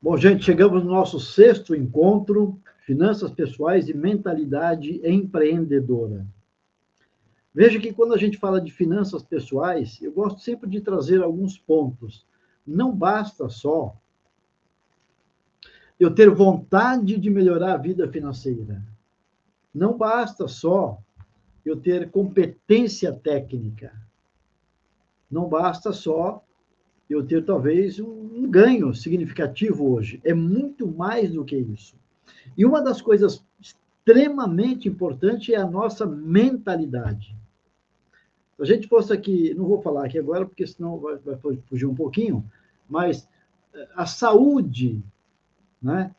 Bom, gente, chegamos no nosso sexto encontro, Finanças Pessoais e Mentalidade Empreendedora. Veja que quando a gente fala de finanças pessoais, eu gosto sempre de trazer alguns pontos. Não basta só eu ter vontade de melhorar a vida financeira. Não basta só eu ter competência técnica. Não basta só eu ter talvez um ganho significativo hoje. É muito mais do que isso. E uma das coisas extremamente importantes é a nossa mentalidade. Se a gente fosse aqui, não vou falar aqui agora, porque senão vai fugir um pouquinho, mas a saúde, né?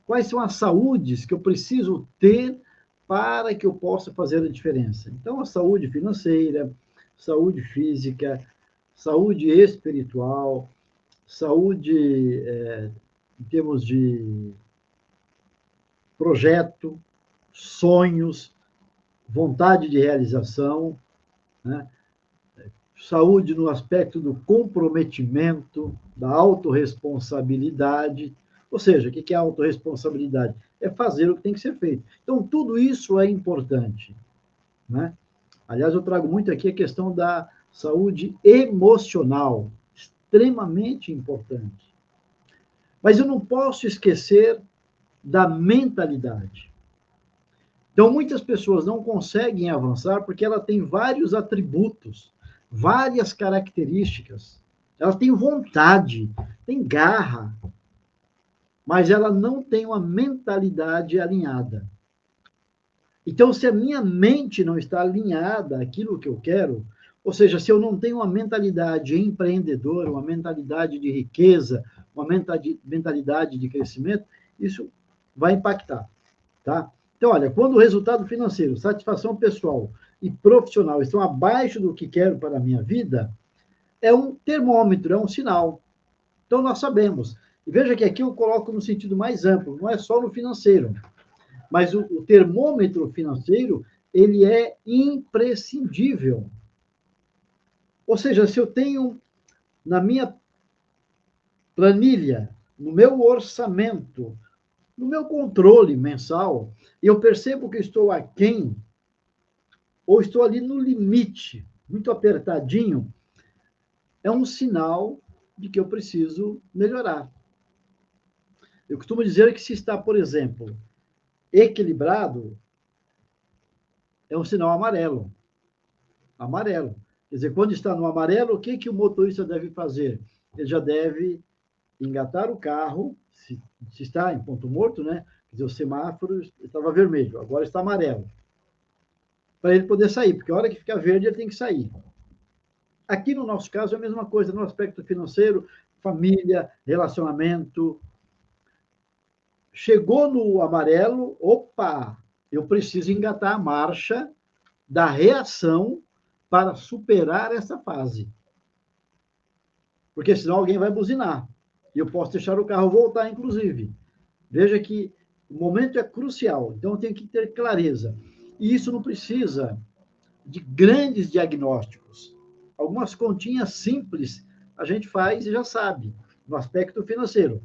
Quais são as saúdes que eu preciso ter para que eu possa fazer a diferença? Então, a saúde financeira, saúde física, saúde espiritual, saúde em termos de projeto, sonhos, vontade de realização, né? Saúde no aspecto do comprometimento, da autorresponsabilidade. Ou seja, o que é autorresponsabilidade? É fazer o que tem que ser feito. Então, tudo isso é importante, né? Aliás, eu trago muito aqui a questão da saúde emocional, extremamente importante. Mas eu não posso esquecer da mentalidade. Então, muitas pessoas não conseguem avançar porque ela tem vários atributos, várias características. Ela tem vontade, tem garra, mas ela não tem uma mentalidade alinhada. Então, se a minha mente não está alinhada àquilo que eu quero, ou seja, se eu não tenho uma mentalidade empreendedora, uma mentalidade de riqueza, uma mentalidade de crescimento, isso vai impactar, tá? Então, olha, quando o resultado financeiro, satisfação pessoal e profissional estão abaixo do que quero para a minha vida, é um termômetro, é um sinal. Então, nós sabemos. E veja que aqui eu coloco no sentido mais amplo, não é só no financeiro, mas o termômetro financeiro, ele é imprescindível. Ou seja, se eu tenho na minha planilha, no meu orçamento, no meu controle mensal, e eu percebo que estou aquém, ou estou ali no limite, muito apertadinho, é um sinal de que eu preciso melhorar. Eu costumo dizer que se está, por exemplo, equilibrado, é um sinal amarelo. Amarelo. Quer dizer, quando está no amarelo, o que o motorista deve fazer? Ele já deve engatar o carro, se está em ponto morto, né? Quer dizer, o semáforo estava vermelho, agora está amarelo. Para ele poder sair, porque a hora que ficar verde, ele tem que sair. Aqui no nosso caso é a mesma coisa, no aspecto financeiro, família, relacionamento. Chegou no amarelo, opa, eu preciso engatar a marcha da reação para superar essa fase. Porque senão alguém vai buzinar. E eu posso deixar o carro voltar, inclusive. Veja que o momento é crucial, então eu tenho que ter clareza. E isso não precisa de grandes diagnósticos. Algumas continhas simples a gente faz e já sabe, no aspecto financeiro.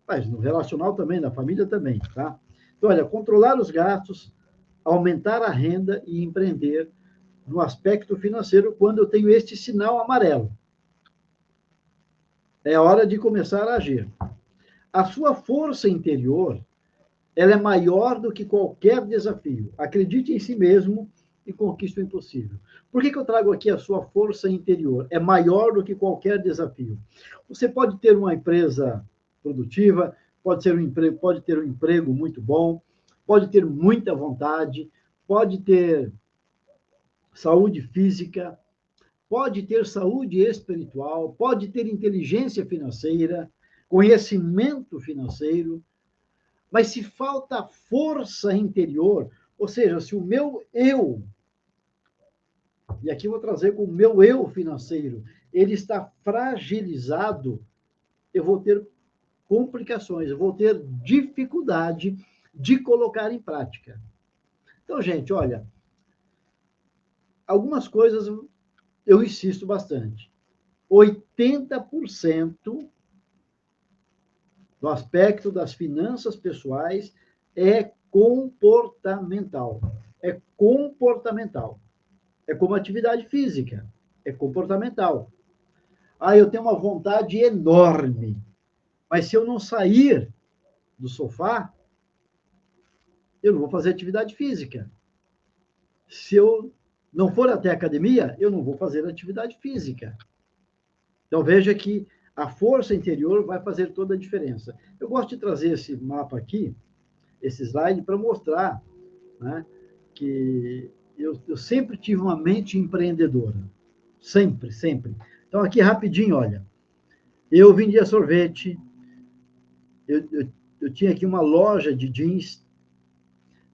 Mas no relacional também, na família também, tá? Então, olha, controlar os gastos, aumentar a renda e empreender no aspecto financeiro quando eu tenho este sinal amarelo. É hora de começar a agir. A sua força interior, ela é maior do que qualquer desafio. Acredite em si mesmo e conquiste o impossível. Por que eu trago aqui a sua força interior? É maior do que qualquer desafio. Você pode ter uma empresa produtiva, pode ter um emprego muito bom, pode ter muita vontade, pode ter saúde física, pode ter saúde espiritual, pode ter inteligência financeira, conhecimento financeiro, mas se falta força interior, ou seja, se o meu eu, e aqui eu vou trazer com o meu eu financeiro, ele está fragilizado, eu vou ter complicações, eu vou ter dificuldade de colocar em prática. Então, gente, olha, algumas coisas eu insisto bastante. 80% do aspecto das finanças pessoais é comportamental. É comportamental. É como atividade física. É comportamental. Ah, eu tenho uma vontade enorme, mas se eu não sair do sofá, eu não vou fazer atividade física. Se eu não for até a academia, eu não vou fazer atividade física. Então, veja que a força interior vai fazer toda a diferença. Eu gosto de trazer esse mapa aqui, esse slide, para mostrar, né, que eu sempre tive uma mente empreendedora. Sempre, sempre. Então, aqui rapidinho, olha. Eu vendia sorvete, eu tinha aqui uma loja de jeans,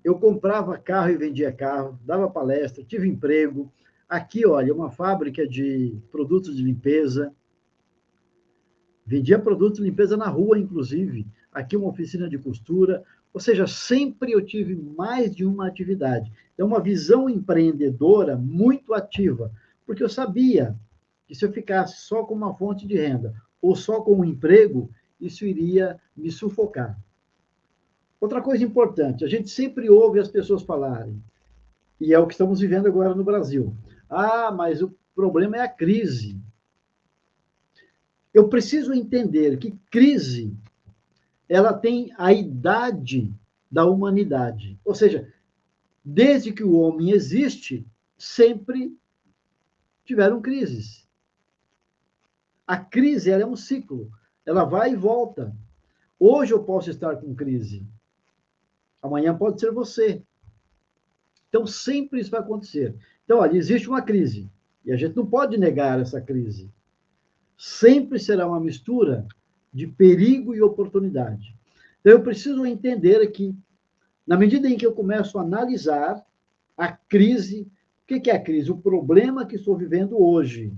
eu comprava carro e vendia carro, dava palestra, tive emprego. Aqui, olha, uma fábrica de produtos de limpeza, vendia produtos de limpeza na rua, inclusive. Aqui uma oficina de costura. Ou seja, sempre eu tive mais de uma atividade. Então, uma visão empreendedora muito ativa, porque eu sabia que se eu ficasse só com uma fonte de renda ou só com um emprego, isso iria me sufocar. Outra coisa importante, a gente sempre ouve as pessoas falarem, e é o que estamos vivendo agora no Brasil. Ah, mas o problema é a crise. Eu preciso entender que crise ela tem a idade da humanidade. Ou seja, desde que o homem existe, sempre tiveram crises. A crise ela é um ciclo, ela vai e volta. Hoje eu posso estar com crise, amanhã pode ser você. Então, sempre isso vai acontecer. Então, olha, existe uma crise, e a gente não pode negar essa crise. Sempre será uma mistura de perigo e oportunidade. Então, eu preciso entender que, na medida em que eu começo a analisar a crise, o que é a crise? O problema que estou vivendo hoje,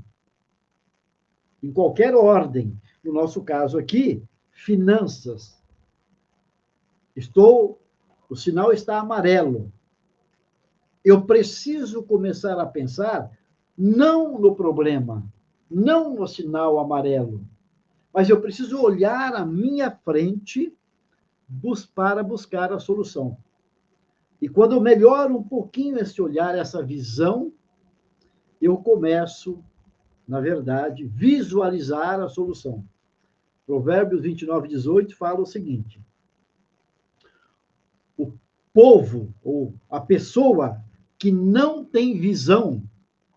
em qualquer ordem. No nosso caso aqui, finanças. O sinal está amarelo. Eu preciso começar a pensar não no problema, não no sinal amarelo, mas eu preciso olhar à minha frente para buscar a solução. E quando eu melhoro um pouquinho esse olhar, essa visão, eu começo, na verdade, visualizar a solução. Provérbios 29:18 fala o seguinte: o povo, ou a pessoa que não tem visão,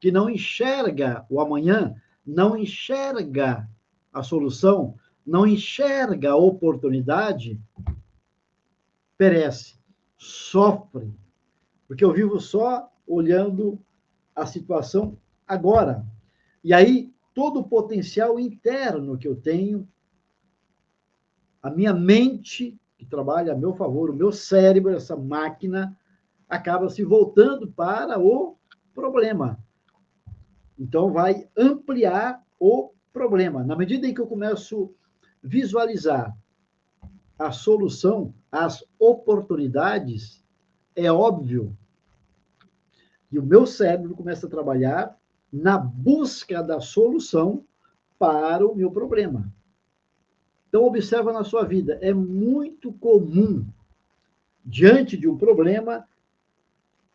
que não enxerga o amanhã, não enxerga a solução, não enxerga a oportunidade, perece, sofre, porque eu vivo só olhando a situação agora. E aí, todo o potencial interno que eu tenho, a minha mente, que trabalha a meu favor, o meu cérebro, essa máquina, acaba se voltando para o problema. Então, vai ampliar o problema. Na medida em que eu começo a visualizar a solução, as oportunidades, é óbvio que o meu cérebro começa a trabalhar na busca da solução para o meu problema. Então, observa na sua vida, é muito comum, diante de um problema,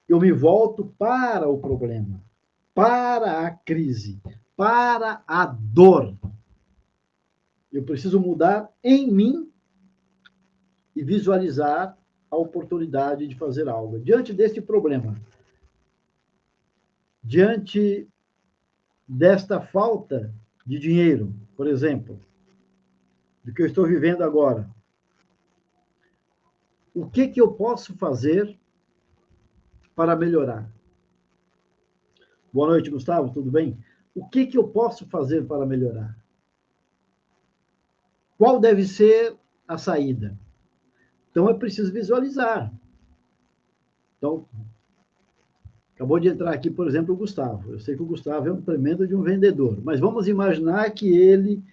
eu me volto para o problema, para a crise, para a dor. Eu preciso mudar em mim e visualizar a oportunidade de fazer algo. Diante deste problema, diante desta falta de dinheiro, por exemplo, do que eu estou vivendo agora, o que eu posso fazer para melhorar? Boa noite, Gustavo, tudo bem? O que eu posso fazer para melhorar? Qual deve ser a saída? Então, é preciso visualizar. Então, acabou de entrar aqui, por exemplo, o Gustavo. Eu sei que o Gustavo é um tremendo de um vendedor, mas vamos imaginar que ele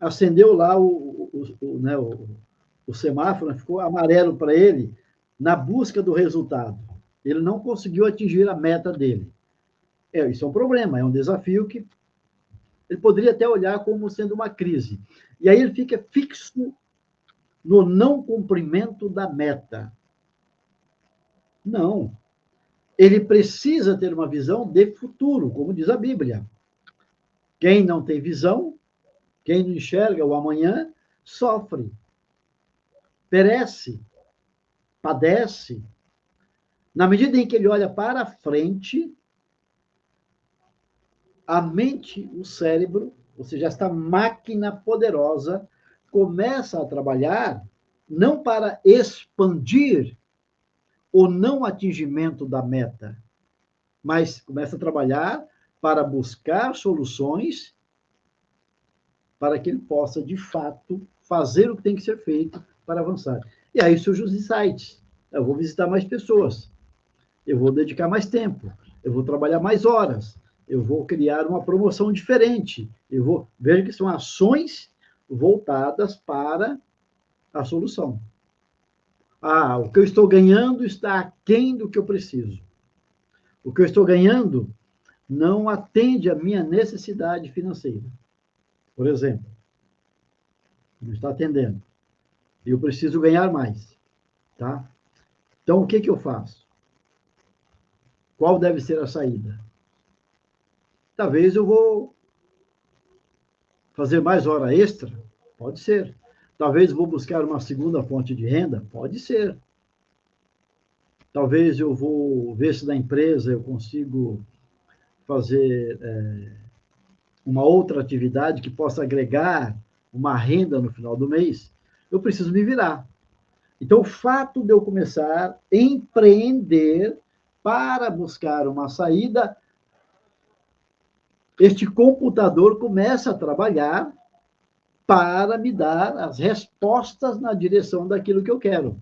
acendeu lá o semáforo, ficou amarelo para ele na busca do resultado. Ele não conseguiu atingir a meta dele. Isso é um problema, é um desafio que Ele poderia até olhar como sendo uma crise. E aí ele fica fixo no não cumprimento da meta. Não. Ele precisa ter uma visão de futuro, como diz a Bíblia. Quem não tem visão, quem não enxerga o amanhã, sofre, perece, padece. Na medida em que ele olha para frente, a mente, o cérebro, ou seja, esta máquina poderosa, começa a trabalhar não para expandir o não atingimento da meta, mas começa a trabalhar para buscar soluções para que ele possa, de fato, fazer o que tem que ser feito para avançar. E aí surgem os insights. Eu vou visitar mais pessoas, eu vou dedicar mais tempo, eu vou trabalhar mais horas, eu vou criar uma promoção diferente, eu vou ver que são ações voltadas para a solução. Ah, o que eu estou ganhando está aquém do que eu preciso. O que eu estou ganhando não atende à minha necessidade financeira. Por exemplo, não está atendendo. Eu preciso ganhar mais, tá? Então, o que eu faço? Qual deve ser a saída? Talvez eu vou fazer mais hora extra? Pode ser. Talvez eu vou buscar uma segunda fonte de renda? Pode ser. Talvez eu vou ver se na empresa eu consigo fazer uma outra atividade que possa agregar uma renda no final do mês. Eu preciso me virar. Então, o fato de eu começar a empreender para buscar uma saída, este computador começa a trabalhar para me dar as respostas na direção daquilo que eu quero.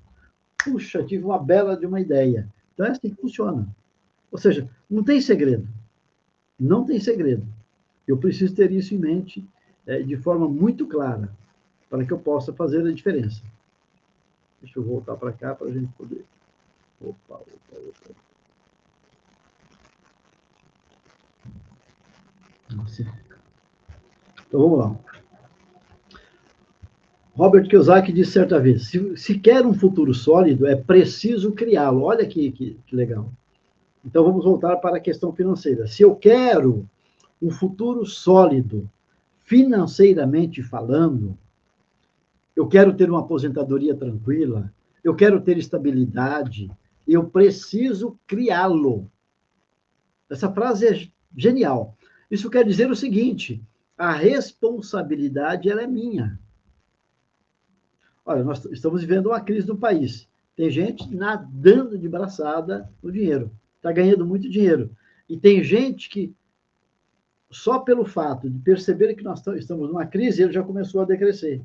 Puxa, tive uma bela de uma ideia. Então, é assim que funciona. Ou seja, não tem segredo. Não tem segredo. Eu preciso ter isso em mente de forma muito clara, para que eu possa fazer a diferença. Deixa eu voltar para cá para a gente poder. Opa. Nossa. Então vamos lá. Robert Kiyosaki disse certa vez: se quer um futuro sólido, é preciso criá-lo. Olha que legal. Então vamos voltar para a questão financeira. Se eu quero um futuro sólido, financeiramente falando, eu quero ter uma aposentadoria tranquila, eu quero ter estabilidade, eu preciso criá-lo. Essa frase é genial. Isso quer dizer o seguinte: a responsabilidade ela é minha. Olha, nós estamos vivendo uma crise no país. Tem gente nadando de braçada no dinheiro, está ganhando muito dinheiro. E tem gente que, só pelo fato de perceber que nós estamos numa crise, ele já começou a decrescer.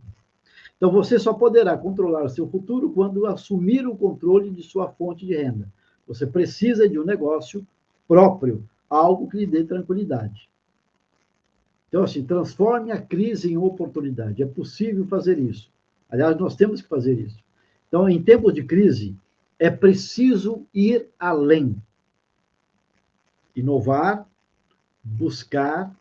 Então, você só poderá controlar o seu futuro quando assumir o controle de sua fonte de renda. Você precisa de um negócio próprio, algo que lhe dê tranquilidade. Então, assim, transforme a crise em oportunidade. É possível fazer isso. Aliás, nós temos que fazer isso. Então, em tempos de crise, é preciso ir além. Inovar, buscar,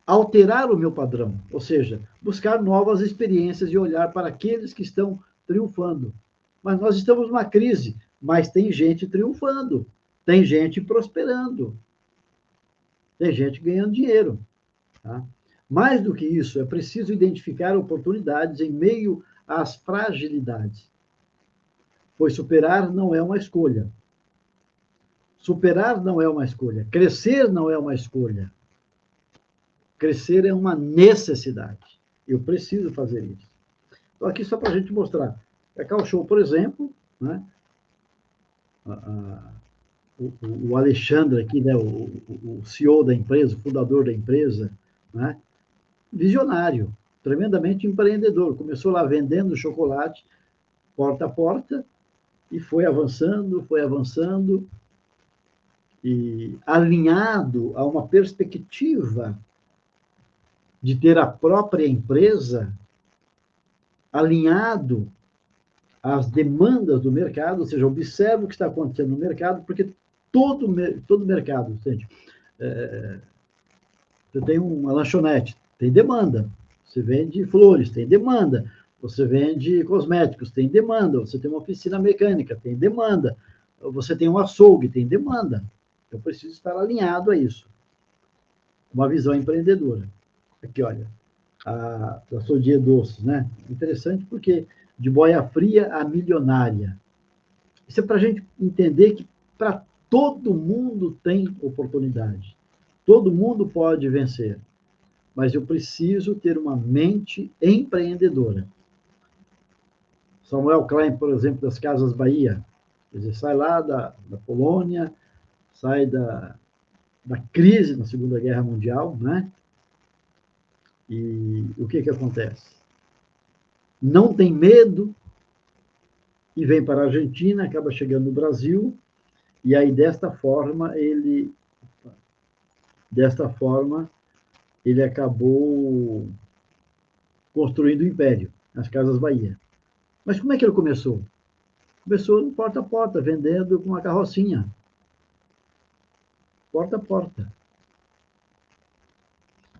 alterar o meu padrão. Ou seja, buscar novas experiências e olhar para aqueles que estão triunfando. Mas nós estamos numa crise, mas tem gente triunfando, tem gente prosperando, tem gente ganhando dinheiro. Tá? Mais do que isso, é preciso identificar oportunidades em meio às fragilidades, pois superar não é uma escolha. Superar não é uma escolha. Crescer não é uma escolha. Crescer é uma necessidade. Eu preciso fazer isso. Então, aqui só para a gente mostrar. Cacau Show, por exemplo, né? O Alexandre aqui, né? o CEO da empresa, o fundador da empresa, né? Visionário, tremendamente empreendedor. Começou lá vendendo chocolate, porta a porta, e foi avançando, e alinhado a uma perspectiva de ter a própria empresa, alinhado às demandas do mercado, ou seja, observa o que está acontecendo no mercado, porque todo mercado, entende? Você tem uma lanchonete, tem demanda. Você vende flores, tem demanda. Você vende cosméticos, tem demanda. Você tem uma oficina mecânica, tem demanda. Você tem um açougue, tem demanda. Eu preciso estar alinhado a isso. Uma visão empreendedora. Aqui, olha, a Sodie Doces, né? Interessante porque de boia fria a milionária. Isso é para a gente entender que para todo mundo tem oportunidade. Todo mundo pode vencer. Mas eu preciso ter uma mente empreendedora. Samuel Klein, por exemplo, das Casas Bahia, quer dizer, sai lá da Polônia, sai da crise na Segunda Guerra Mundial, né? E o que acontece? Não tem medo e vem para a Argentina, acaba chegando no Brasil, e aí desta forma ele acabou construindo o império, as Casas Bahia. Mas como é que ele começou? Começou no porta a porta, vendendo com uma carrocinha. Porta a porta.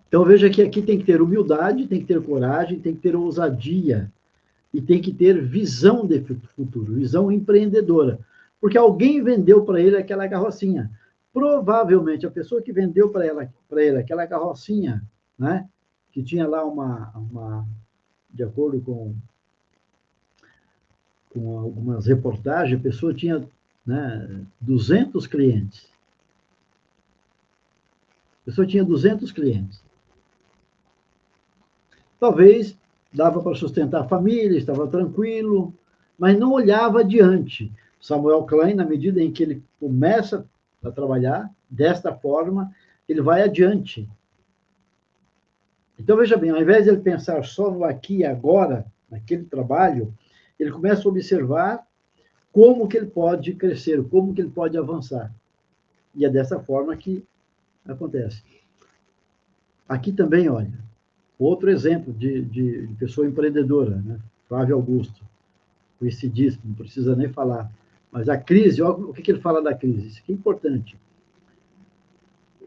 Então veja que aqui tem que ter humildade, tem que ter coragem, tem que ter ousadia e tem que ter visão de futuro, visão empreendedora. Porque alguém vendeu para ele aquela carrocinha. Provavelmente a pessoa que vendeu para ele aquela carrocinha, né, que tinha lá de acordo com algumas reportagens, a pessoa tinha, né, 200 clientes. A pessoa tinha 200 clientes. Talvez dava para sustentar a família, estava tranquilo, mas não olhava adiante. Samuel Klein, na medida em que ele começa a trabalhar desta forma, ele vai adiante. Então, veja bem, ao invés de ele pensar só no aqui e agora, naquele trabalho, ele começa a observar como que ele pode crescer, como que ele pode avançar. E é dessa forma que acontece. Aqui também, olha, outro exemplo de pessoa empreendedora, né? Flávio Augusto, conhecidíssimo, não precisa nem falar. Mas a crise, olha o que ele fala da crise, isso aqui é importante.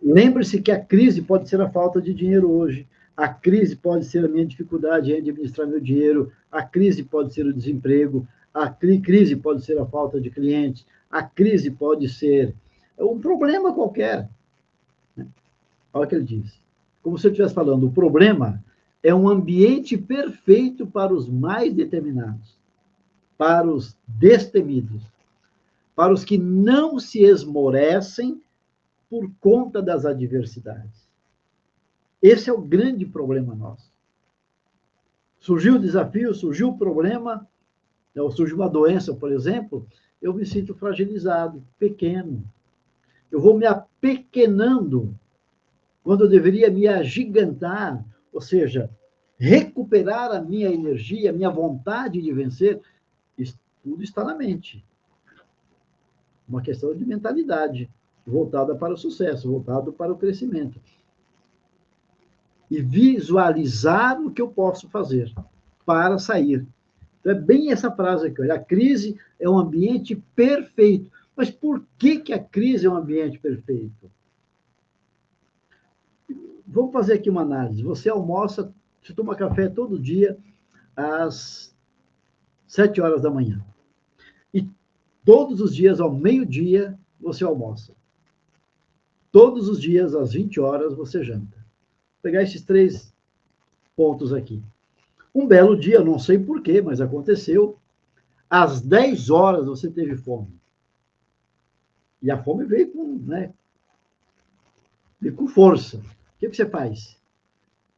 Lembre-se que a crise pode ser a falta de dinheiro hoje, a crise pode ser a minha dificuldade em administrar meu dinheiro, a crise pode ser o desemprego, a crise pode ser a falta de clientes, a crise pode ser um problema qualquer. Olha o que ele diz. Como se eu estivesse falando, o problema é um ambiente perfeito para os mais determinados, para os destemidos, para os que não se esmorecem por conta das adversidades. Esse é o grande problema nosso. Surgiu o desafio, surgiu o problema, surgiu uma doença, por exemplo, eu me sinto fragilizado, pequeno. Eu vou me apequenando quando eu deveria me agigantar, ou seja, recuperar a minha energia, a minha vontade de vencer. Isso tudo está na mente. Uma questão de mentalidade, voltada para o sucesso, voltada para o crescimento. E visualizar o que eu posso fazer para sair. Então, é bem essa frase aqui. Olha, a crise é um ambiente perfeito. Mas por que a crise é um ambiente perfeito? Vamos fazer aqui uma análise. Você almoça, você toma café todo dia às 7 horas da manhã. E todos os dias, ao meio-dia, você almoça. Todos os dias, às 20 horas, você janta. Vou pegar esses 3 pontos aqui. Um belo dia, não sei porquê, mas aconteceu, às 10 horas você teve fome. E a fome veio veio com força. O que você faz?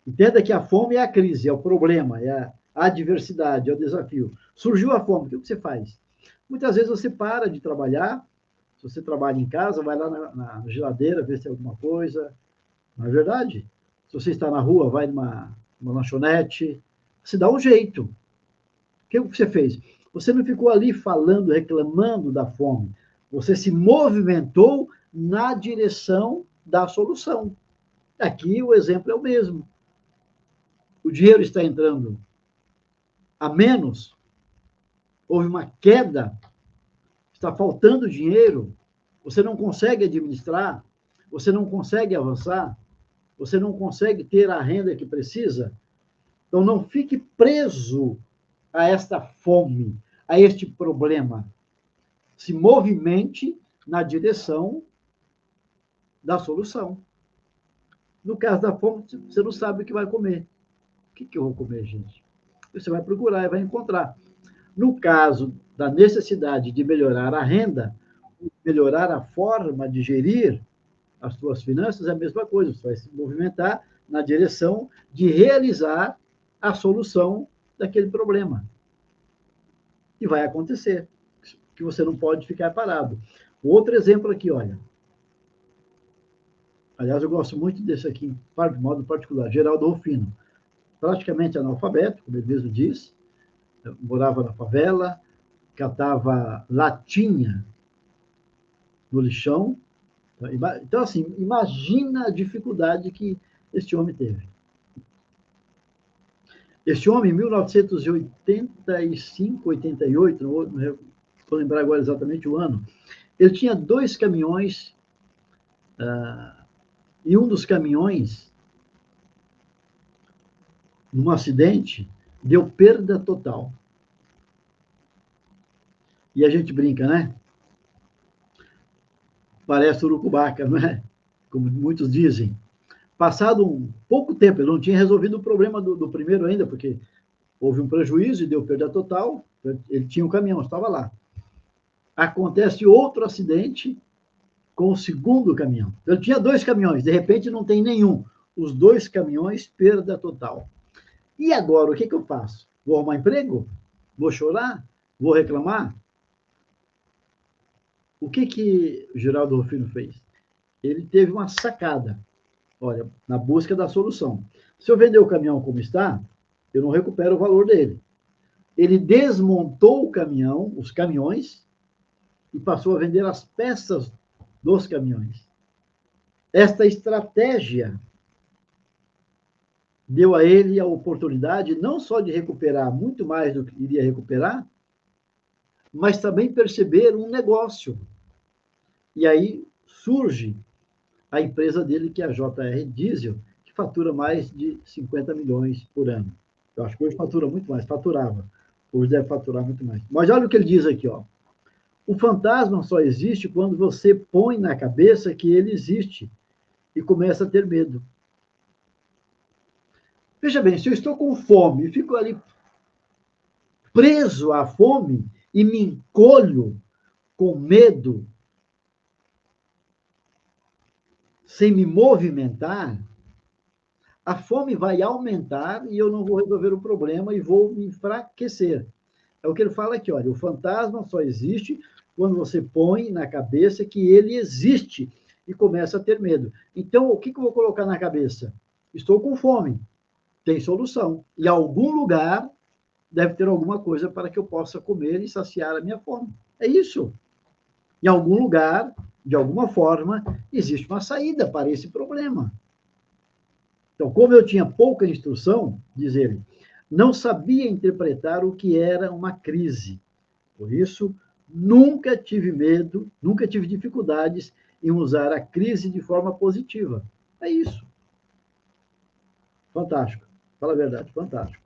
Entenda que a fome é a crise, é o problema, é a adversidade, é o desafio. Surgiu a fome, o que você faz? Muitas vezes você para de trabalhar, se você trabalha em casa, vai lá na geladeira, vê se tem alguma coisa. Não é verdade? Se você está na rua, vai numa lanchonete, se dá um jeito. O que você fez? Você não ficou ali falando, reclamando da fome. Você se movimentou na direção da solução. Aqui o exemplo é o mesmo. O dinheiro está entrando a menos, houve uma queda, está faltando dinheiro, você não consegue administrar, você não consegue avançar. você não consegue ter a renda que precisa, então não fique preso a esta fome, a este problema. Se movimente na direção da solução. No caso da fome, você não sabe o que vai comer. O que eu vou comer, gente? Você vai procurar e vai encontrar. No caso da necessidade de melhorar a renda, melhorar a forma de gerir as suas finanças, é a mesma coisa. Você vai se movimentar na direção de realizar a solução daquele problema. E vai acontecer, que você não pode ficar parado. Outro exemplo aqui, olha. Aliás, eu gosto muito desse aqui, de modo particular, Geraldo Rufino. Praticamente analfabeto, como ele mesmo diz, morava na favela, catava latinha no lixão. Então, assim, imagina a dificuldade que este homem teve. Este homem, em 1985, 88, não vou lembrar agora exatamente o ano, ele tinha 2 caminhões, e um dos caminhões, num acidente, deu perda total. E a gente brinca, né? Parece urucubaca, não é? Como muitos dizem. Passado um pouco tempo, ele não tinha resolvido o problema do primeiro ainda, porque houve um prejuízo e deu perda total, ele tinha um caminhão, estava lá. Acontece outro acidente com o segundo caminhão. Ele tinha 2 caminhões, de repente não tem nenhum. Os 2 caminhões, perda total. E agora, o que eu faço? Vou arrumar emprego? Vou chorar? Vou reclamar? O que o Geraldo Rufino fez? Ele teve uma sacada, olha, na busca da solução. Se eu vender o caminhão como está, eu não recupero o valor dele. Ele desmontou o caminhão, os caminhões, e passou a vender as peças dos caminhões. Esta estratégia deu a ele a oportunidade não só de recuperar muito mais do que iria recuperar, mas também perceber um negócio. E aí surge a empresa dele, que é a JR Diesel, que fatura mais de 50 milhões por ano. Eu acho que hoje fatura muito mais, faturava. Hoje deve faturar muito mais. Mas olha o que ele diz aqui, ó. O fantasma só existe quando você põe na cabeça que ele existe e começa a ter medo. Veja bem, se eu estou com fome e fico ali preso à fome e me encolho com medo, sem me movimentar, a fome vai aumentar e eu não vou resolver o problema e vou me enfraquecer. É o que ele fala aqui, olha, o fantasma só existe quando você põe na cabeça que ele existe e começa a ter medo. Então, o que eu vou colocar na cabeça? Estou com fome, tem solução. Em algum lugar deve ter alguma coisa para que eu possa comer e saciar a minha fome. É isso. Em algum lugar, de alguma forma, existe uma saída para esse problema. Então, como eu tinha pouca instrução, diz ele, não sabia interpretar o que era uma crise. Por isso, nunca tive medo, nunca tive dificuldades em usar a crise de forma positiva. É isso. Fantástico. Fala a verdade, fantástico.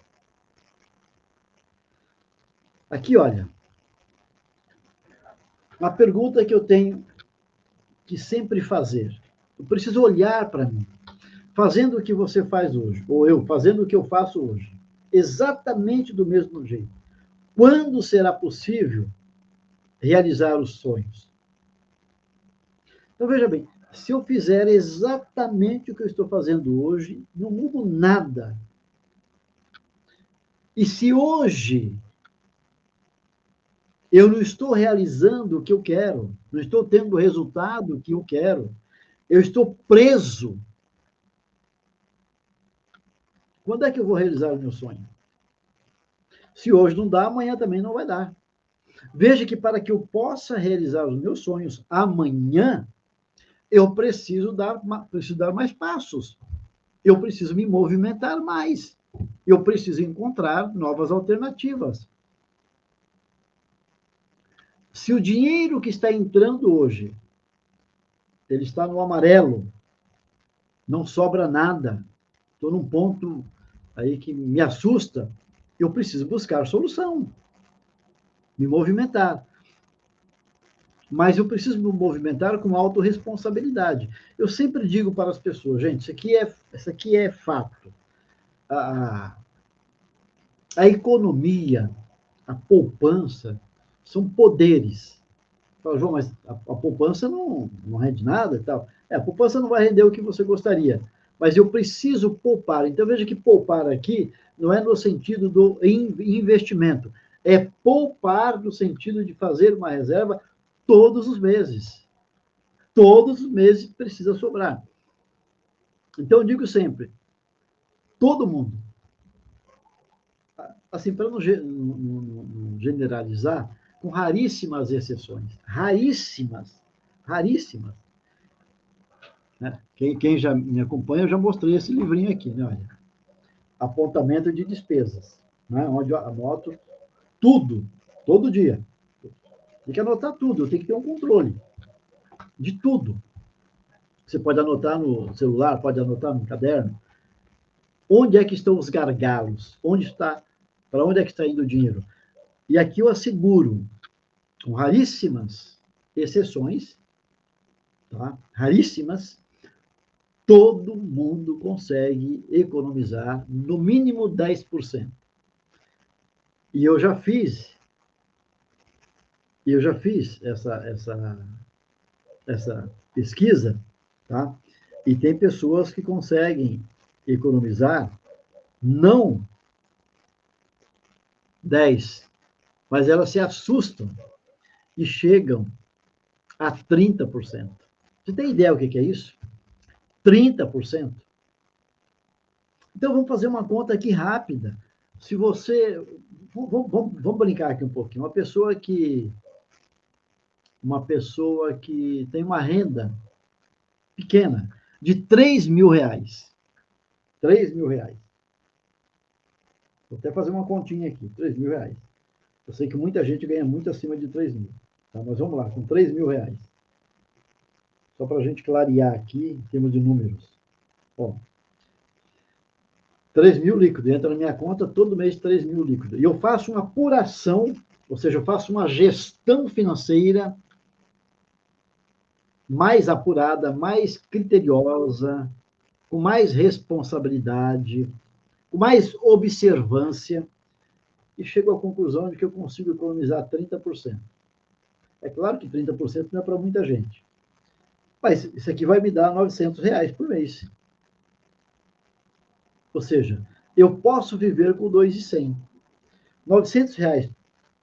Aqui, olha, uma pergunta que eu tenho que sempre fazer. Eu preciso olhar para mim. Fazendo o que você faz hoje, ou eu fazendo o que eu faço hoje, exatamente do mesmo jeito. Quando será possível realizar os sonhos? Então, veja bem, se eu fizer exatamente o que eu estou fazendo hoje, não mudo nada. E se hoje eu não estou realizando o que eu quero, não estou tendo o resultado que eu quero, eu estou preso. Quando é que eu vou realizar o meu sonho? Se hoje não dá, amanhã também não vai dar. Veja que para que eu possa realizar os meus sonhos amanhã, eu preciso dar mais passos. Eu preciso me movimentar mais. Eu preciso encontrar novas alternativas. Se o dinheiro que está entrando hoje, ele está no amarelo, não sobra nada. Estou num ponto aí que me assusta. Eu preciso buscar solução, me movimentar. Mas eu preciso me movimentar com autorresponsabilidade. Eu sempre digo para as pessoas, gente, isso aqui é fato. A, a economia, a poupança, são poderes. Fala, João, mas a poupança não rende nada e tal. A poupança não vai render o que você gostaria, mas eu preciso poupar. Então, veja que poupar aqui não é no sentido do investimento, é poupar no sentido de fazer uma reserva todos os meses. Todos os meses precisa sobrar. Então, eu digo sempre, todo mundo, assim, para não generalizar, com raríssimas exceções, raríssimas. Né? Quem já me acompanha, eu já mostrei esse livrinho aqui, né? Olha, apontamento de despesas, né? Onde eu anoto tudo, todo dia. Tem que anotar tudo, eu tenho que ter um controle de tudo. Você pode anotar no celular, pode anotar no caderno. Onde é que estão os gargalos? Para onde é que está indo o dinheiro? E aqui eu asseguro, com raríssimas exceções, tá? Raríssimas, todo mundo consegue economizar no mínimo 10%. E eu já fiz essa pesquisa, tá? E tem pessoas que conseguem economizar não 10, mas elas se assustam e chegam a 30%. Você tem ideia o que é isso? 30%. Então, vamos fazer uma conta aqui rápida. Se você... Vamos brincar aqui um pouquinho. Uma pessoa que tem uma renda pequena, de 3 mil reais. 3 mil reais. Vou até fazer uma continha aqui. 3 mil reais. Eu sei que muita gente ganha muito acima de 3 mil. Tá? Mas vamos lá, com 3 mil reais. Só para a gente clarear aqui, em termos de números. Ó, 3 mil líquido, entra na minha conta todo mês 3 mil líquido. E eu faço uma apuração, ou seja, eu faço uma gestão financeira mais apurada, mais criteriosa, com mais responsabilidade, com mais observância, e chego à conclusão de que eu consigo economizar 30%. É claro que 30% não é para muita gente. Mas isso aqui vai me dar 900 reais por mês. Ou seja, eu posso viver com 2.100. 900 reais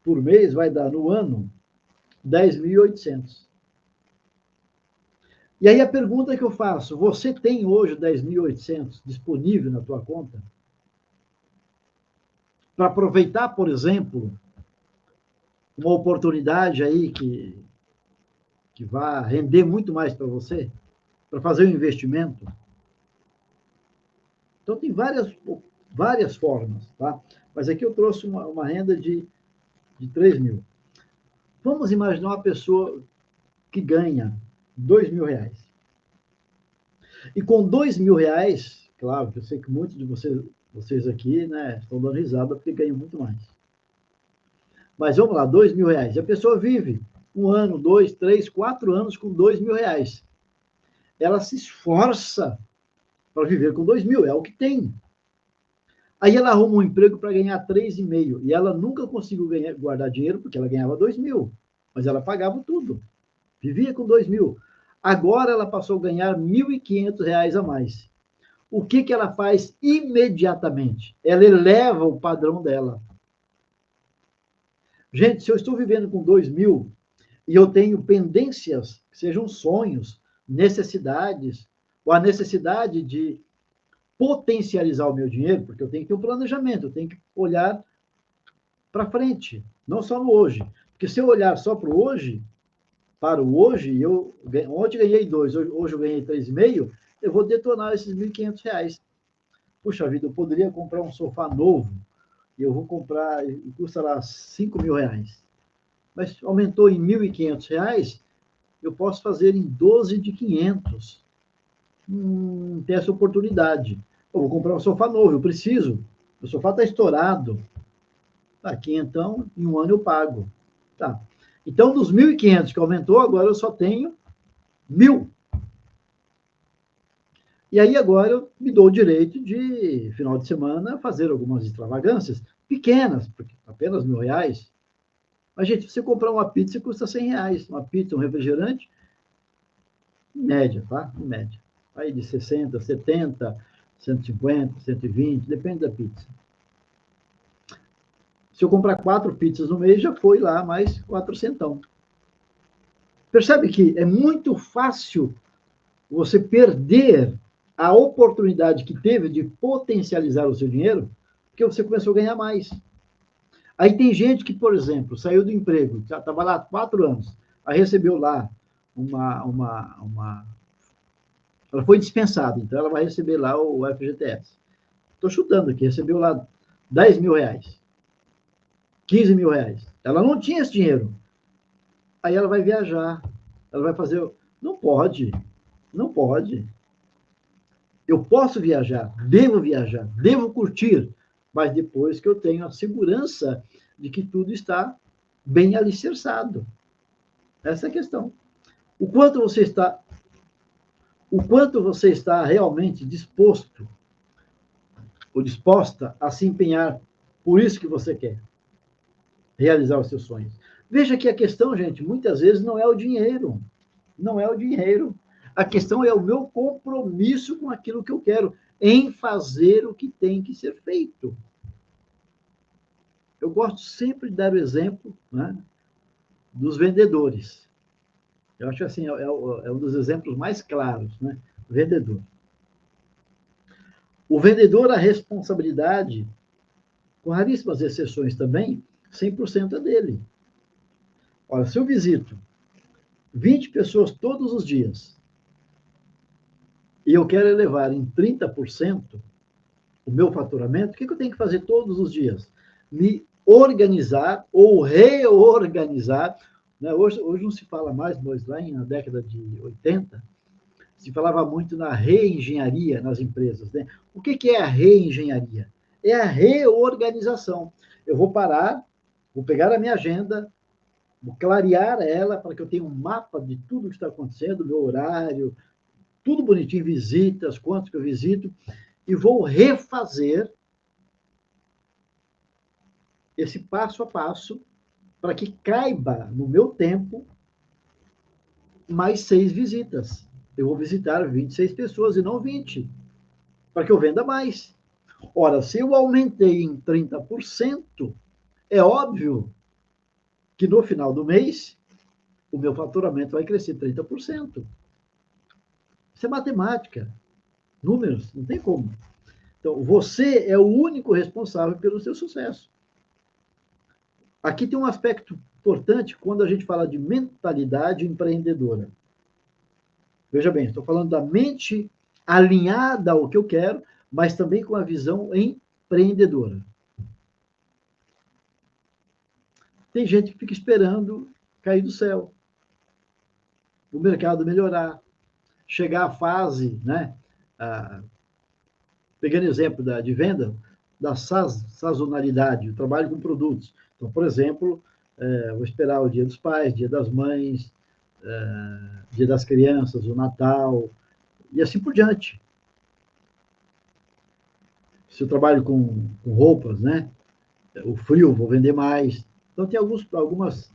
por mês vai dar, no ano, 10.800. E aí a pergunta que eu faço, você tem hoje 10.800 disponível na tua conta? Para aproveitar, por exemplo, uma oportunidade aí que vai render muito mais para você, para fazer um investimento? Então, tem várias formas, tá? Mas aqui eu trouxe uma renda de 3 mil. Vamos imaginar uma pessoa que ganha 2 mil reais. E com 2 mil reais, claro, eu sei que muitos de vocês aqui, né, estão dando risada porque ganham muito mais. Mas vamos lá, 2 mil reais. E a pessoa vive 1 ano, 2, 3, 4 anos com 2 mil reais. Ela se esforça para viver com 2 mil, é o que tem. Aí ela arruma um emprego para ganhar 3,5. E ela nunca conseguiu guardar dinheiro porque ela ganhava 2 mil. Mas ela pagava tudo. Vivia com 2 mil. Agora ela passou a ganhar 1.500 reais a mais. O que ela faz imediatamente? Ela eleva o padrão dela. Gente, se eu estou vivendo com 2 mil e eu tenho pendências, que sejam sonhos, necessidades, ou a necessidade de potencializar o meu dinheiro, porque eu tenho que ter um planejamento, eu tenho que olhar para frente, não só no hoje. Porque se eu olhar só para o hoje, ontem ganhei 2, hoje eu ganhei 3,5, eu vou detonar esses 1.500 reais. Puxa vida, eu poderia comprar um sofá novo, e eu vou comprar, e custa lá 5 mil reais. Mas aumentou em 1.500 reais, eu posso fazer em 12 de 500. ter essa oportunidade. Eu vou comprar um sofá novo, eu preciso. O sofá está estourado. Aqui, então, em um ano eu pago. Tá. Então, dos 1.500 que aumentou, agora eu só tenho 1.000. E aí, agora, eu me dou o direito de, final de semana, fazer algumas extravagâncias pequenas, porque apenas R$ 1.000. Mas, gente, se você comprar uma pizza, custa R$ 100. Uma pizza, um refrigerante, em média, tá? Em média. Aí de 60, 70, 150, 120, depende da pizza. Se eu comprar 4 pizzas no mês, já foi lá mais 400. Percebe que é muito fácil você perder a oportunidade que teve de potencializar o seu dinheiro, porque você começou a ganhar mais. Aí tem gente que, por exemplo, saiu do emprego, já estava lá há 4 anos, aí recebeu lá ela foi dispensada, então ela vai receber lá o FGTS. Estou chutando aqui, recebeu lá R$ 10.000, R$ 15.000. Ela não tinha esse dinheiro. Aí ela vai viajar, ela vai fazer. Não pode, não pode. Eu posso viajar, devo curtir, mas depois que eu tenho a segurança de que tudo está bem alicerçado. Essa é a questão. O quanto você está, o quanto você está realmente disposto ou disposta a se empenhar por isso que você quer realizar os seus sonhos. Veja que a questão, gente, muitas vezes não é o dinheiro. Não é o dinheiro. A questão é o meu compromisso com aquilo que eu quero, em fazer o que tem que ser feito. Eu gosto sempre de dar o exemplo, né, dos vendedores. Eu acho assim, é um dos exemplos mais claros, né? Vendedor. O vendedor, a responsabilidade, com raríssimas exceções também, 100% é dele. Olha, se eu visito 20 pessoas todos os dias e eu quero elevar em 30% o meu faturamento, o que eu tenho que fazer todos os dias? Me organizar ou reorganizar. Né? Hoje não se fala mais, mas lá na década de 80, se falava muito na reengenharia nas empresas. Né? O que é a reengenharia? É a reorganização. Eu vou parar, vou pegar a minha agenda, vou clarear ela para que eu tenha um mapa de tudo que está acontecendo, meu horário, tudo bonitinho, visitas, quantos que eu visito, e vou refazer esse passo a passo para que caiba no meu tempo mais 6 visitas. Eu vou visitar 26 pessoas e não 20, para que eu venda mais. Ora, se eu aumentei em 30%, é óbvio que no final do mês o meu faturamento vai crescer 30%. Isso é matemática, números, não tem como. Então, você é o único responsável pelo seu sucesso. Aqui tem um aspecto importante quando a gente fala de mentalidade empreendedora. Veja bem, estou falando da mente alinhada ao que eu quero, mas também com a visão empreendedora. Tem gente que fica esperando cair do céu, o mercado melhorar, chegar à fase, né? Pegando exemplo de venda, da sazonalidade, o trabalho com produtos. Então, por exemplo, vou esperar o Dia dos Pais, Dia das Mães, Dia das Crianças, o Natal, e assim por diante. Se eu trabalho com roupas, né? O frio, vou vender mais. Então, tem algumas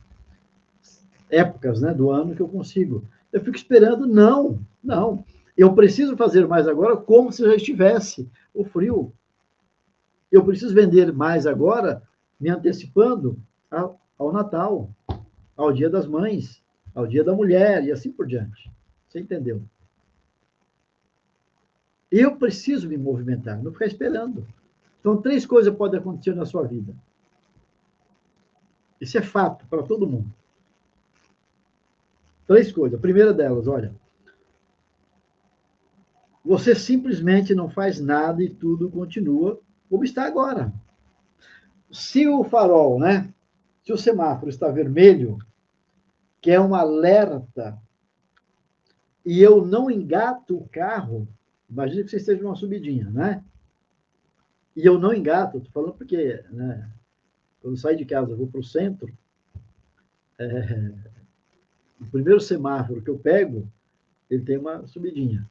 épocas, né, do ano que eu consigo. Eu fico esperando, não. Eu preciso fazer mais agora como se já estivesse o frio. Eu preciso vender mais agora, me antecipando ao Natal, ao Dia das Mães, ao Dia da Mulher e assim por diante. Você entendeu? Eu preciso me movimentar, não ficar esperando. Então, 3 coisas podem acontecer na sua vida. Isso é fato para todo mundo. 3 coisas. A primeira delas, olha, você simplesmente não faz nada e tudo continua como está agora. Se o farol, né? Se o semáforo está vermelho, que é um alerta e eu não engato o carro, imagina que você esteja numa subidinha, né? E eu não engato, estou falando porque, né, quando eu saio de casa, eu vou para o centro, o primeiro semáforo que eu pego, ele tem uma subidinha.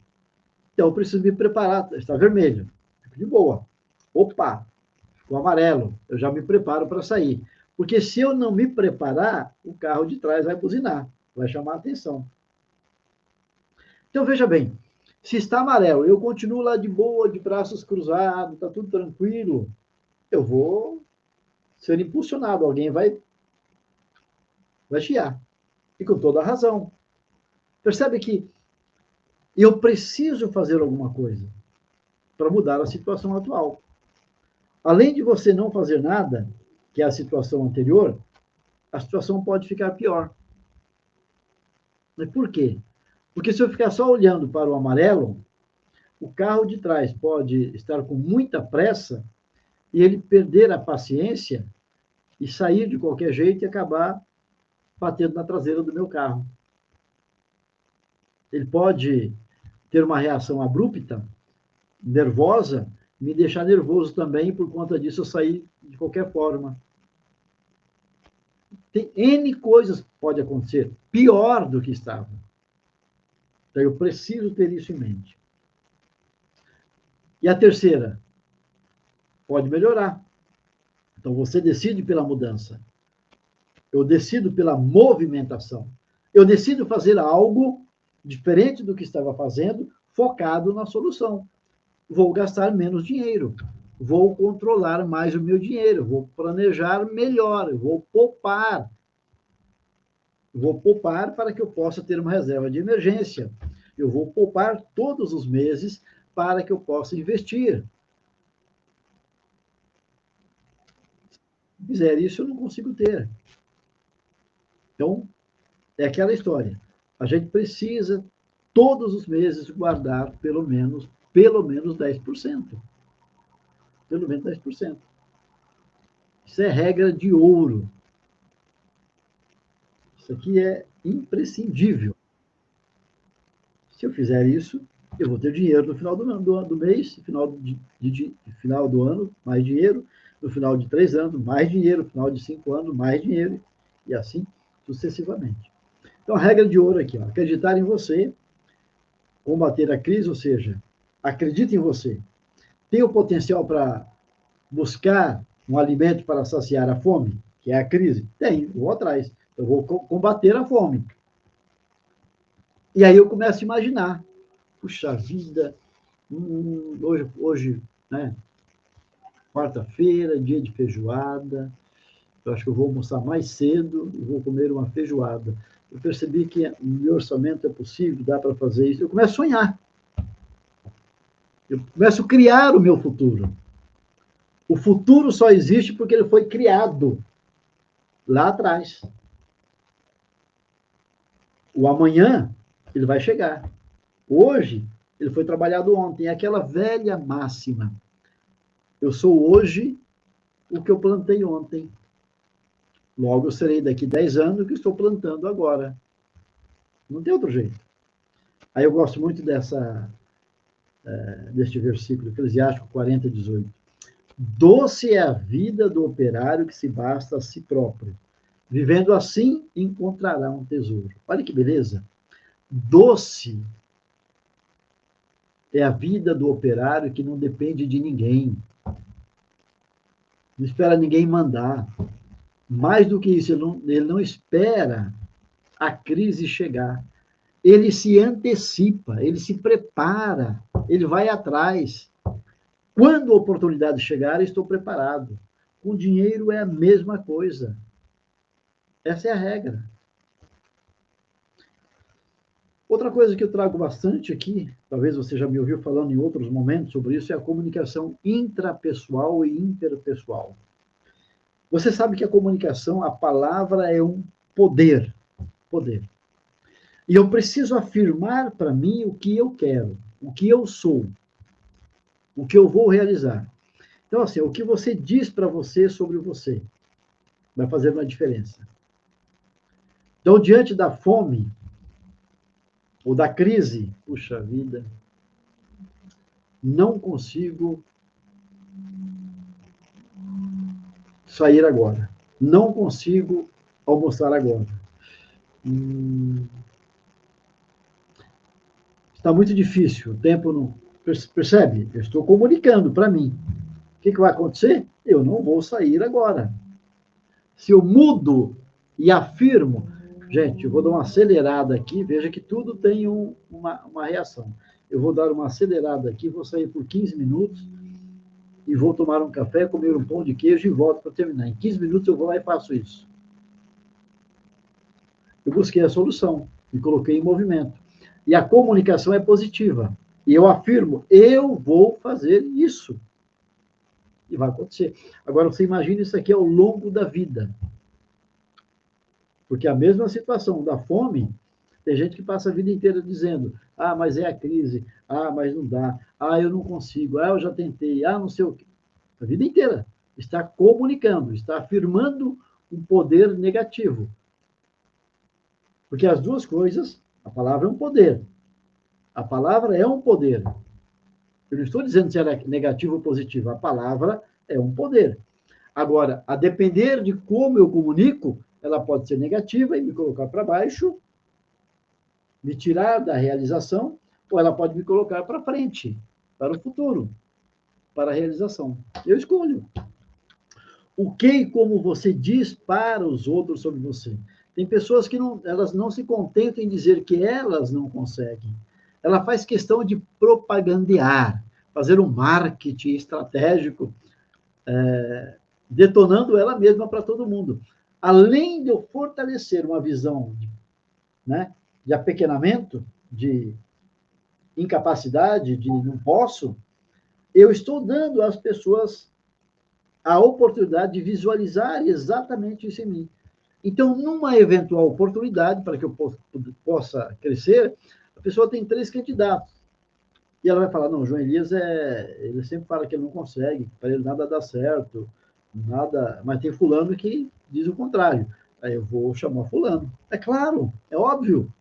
Então, eu preciso me preparar, está vermelho, fico de boa. Opa, ficou amarelo, eu já me preparo para sair. Porque se eu não me preparar, o carro de trás vai buzinar, vai chamar a atenção. Então, veja bem, se está amarelo, eu continuo lá de boa, de braços cruzados, está tudo tranquilo, eu vou ser impulsionado, alguém vai chiar. E com toda a razão. Percebe que eu preciso fazer alguma coisa para mudar a situação atual. Além de você não fazer nada, que é a situação anterior, a situação pode ficar pior. Mas por quê? Porque se eu ficar só olhando para o amarelo, o carro de trás pode estar com muita pressa e ele perder a paciência e sair de qualquer jeito e acabar batendo na traseira do meu carro. Ele pode ter uma reação abrupta, nervosa, me deixar nervoso também, por conta disso eu sair de qualquer forma. Tem N coisas que pode acontecer, pior do que estava. Então eu preciso ter isso em mente. E a terceira, pode melhorar. Então você decide pela mudança. Eu decido pela movimentação. Eu decido fazer algo diferente do que estava fazendo, focado na solução. Vou gastar menos dinheiro, vou controlar mais o meu dinheiro, vou planejar melhor, vou poupar. Vou poupar para que eu possa ter uma reserva de emergência. Eu vou poupar todos os meses para que eu possa investir. Se fizer isso, eu não consigo ter. Então, é aquela história. A gente precisa, todos os meses, guardar pelo menos 10%. Pelo menos 10%. Isso é regra de ouro. Isso aqui é imprescindível. Se eu fizer isso, eu vou ter dinheiro no final do mês, final do ano, mais dinheiro, no final de 3 anos, mais dinheiro, no final de 5 anos, mais dinheiro, e assim sucessivamente. Então, a regra de ouro aqui, ó, acreditar em você, combater a crise, ou seja, acredite em você. Tem o potencial para buscar um alimento para saciar a fome, que é a crise? Tem, vou atrás. Eu vou combater a fome. E aí eu começo a imaginar. Puxa vida, hoje, né, quarta-feira, dia de feijoada, eu acho que eu vou almoçar mais cedo e vou comer uma feijoada. Eu percebi que o meu orçamento é possível, dá para fazer isso. Eu começo a sonhar. Eu começo a criar o meu futuro. O futuro só existe porque ele foi criado lá atrás. O amanhã, ele vai chegar. Hoje, ele foi trabalhado ontem. É aquela velha máxima. Eu sou hoje o que eu plantei ontem. Logo, eu serei daqui 10 anos o que estou plantando agora. Não tem outro jeito. Aí eu gosto muito deste versículo, Eclesiástico 40, 18. Doce é a vida do operário que se basta a si próprio. Vivendo assim, encontrará um tesouro. Olha que beleza. Doce é a vida do operário que não depende de ninguém. Não espera ninguém mandar. Mais do que isso, ele não espera a crise chegar. Ele se antecipa, ele se prepara, ele vai atrás. Quando a oportunidade chegar, estou preparado. Com dinheiro é a mesma coisa. Essa é a regra. Outra coisa que eu trago bastante aqui, talvez você já me ouviu falando em outros momentos sobre isso, é a comunicação intrapessoal e interpessoal. Você sabe que a comunicação, a palavra é um poder. Poder. E eu preciso afirmar para mim o que eu quero, o que eu sou, o que eu vou realizar. Então, assim, o que você diz para você sobre você vai fazer uma diferença. Então, diante da fome, ou da crise, puxa vida, não consigo sair agora, não consigo almoçar agora. Está muito difícil, o tempo não... Percebe? Eu estou comunicando para mim. O que vai acontecer? Eu não vou sair agora. Se eu mudo e afirmo, gente, eu vou dar uma acelerada aqui, veja que tudo tem uma reação. Eu vou dar uma acelerada aqui, vou sair por 15 minutos e vou tomar um café, comer um pão de queijo e volto para terminar. Em 15 minutos eu vou lá e faço isso. Eu busquei a solução, me coloquei em movimento. E a comunicação é positiva. E eu afirmo, eu vou fazer isso. E vai acontecer. Agora, você imagina isso aqui ao longo da vida. Porque a mesma situação da fome, tem gente que passa a vida inteira dizendo, mas é a crise, mas não dá, eu não consigo, eu já tentei, não sei o quê. A vida inteira está comunicando, está afirmando um poder negativo. Porque as duas coisas, a palavra é um poder. A palavra é um poder. Eu não estou dizendo se ela é negativa ou positiva. A palavra é um poder. Agora, a depender de como eu comunico, ela pode ser negativa e me colocar para baixo, me tirar da realização, ou ela pode me colocar para frente, para o futuro, para a realização. Eu escolho. O que e como você diz para os outros sobre você. Tem pessoas que elas não se contentam em dizer que elas não conseguem. Ela faz questão de propagandear, fazer um marketing estratégico, detonando ela mesma para todo mundo. Além de eu fortalecer uma visão de apequenamento, de incapacidade, de não posso, eu estou dando às pessoas a oportunidade de visualizar exatamente isso em mim. Então, numa eventual oportunidade, para que eu possa crescer, a pessoa tem 3 candidatos. E ela vai falar, não, João Elias, ele sempre fala que ele não consegue, para ele nada dá certo, nada... Mas tem fulano que diz o contrário. Aí eu vou chamar fulano. É claro, é óbvio.